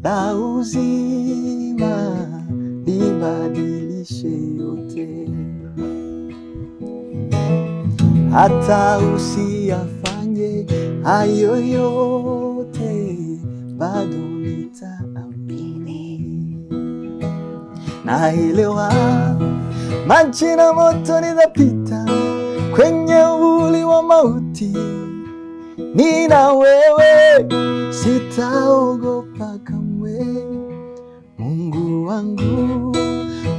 la uzima libadilishe yote, hata usiyafanye hayo yote, bado nitaamini. Naelewa maji na moto nitapita kwenye uvuli wa mauti, nina wewe sitaogopa kamwe. Mungu wangu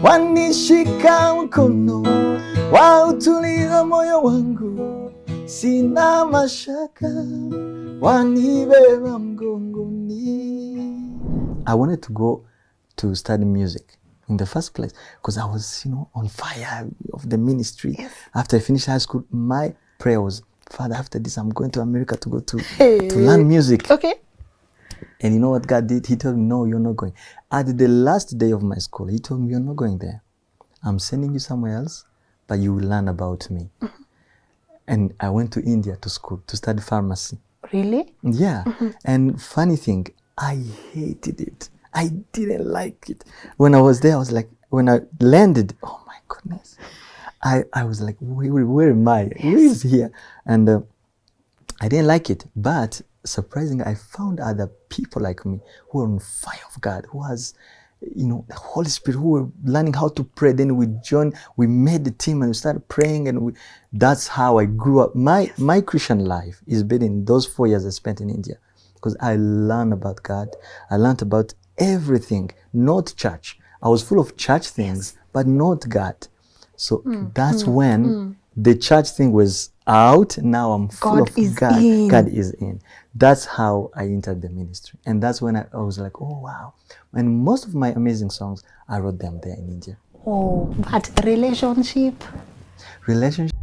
wanishika mkono, wautuliza moyo wangu, sina mashaka, wanibeba mgongoni. I wanted to go to study music in the first place because I was, on fire of the ministry. Yes. After I finished high school, my prayer was, Father, after this, I'm going to America to go to learn music. Okay. And you know what God did? He told me, no, you're not going. At the last day of my school, he told me, you're not going there. I'm sending you somewhere else, but you will learn about me. Mm-hmm. And I went to India to school to study pharmacy. Really? Yeah. Mm-hmm. And funny thing, I hated it. I didn't like it. When I was there, I was like, when I landed, oh my goodness. I was like, where am I? Yes. Who is here? And I didn't like it. But surprisingly, I found other people like me who are on fire of God, who has, the Holy Spirit, who were learning how to pray. Then we joined, we made the team and we started praying, and that's how I grew up. My Christian life is built in those 4 years I spent in India, because I learned about God. I learned about everything, not church. I was full of church things, but not God. So that's when the church thing was out. Now I'm full of God. God is in. That's how I entered the ministry. And that's when I was like, oh, wow. And most of my amazing songs, I wrote them there in India. Oh, but relationship? Relationship.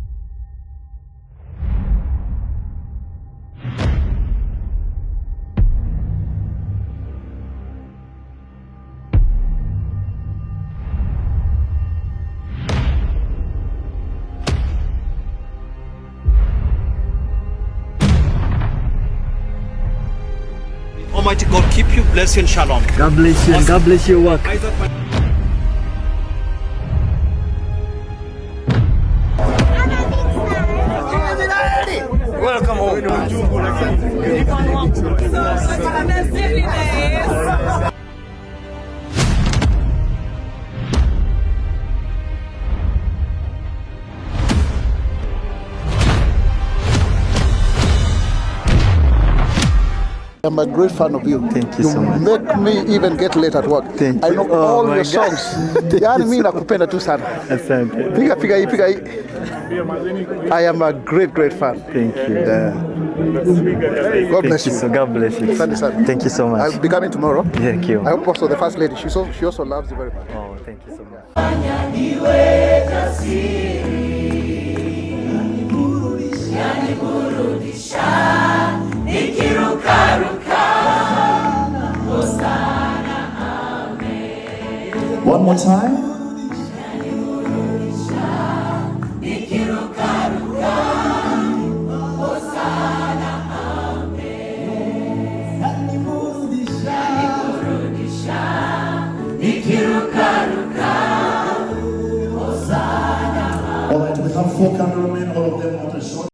Almighty God keep you, bless you, and shalom. God bless you, and God bless your work. Welcome home. I'm a great fan of you. Thank you so much. You make me even get late at work. Thank I you. know all your songs. Yani mimi nakupenda tu sana. Asante. Piga hii. I am a great fan. Thank you. God bless you. So God bless you. Thank you so much. I'll be coming tomorrow. Thank you. I hope also the first lady, she also loves you very much. Oh, thank you so much. One more time.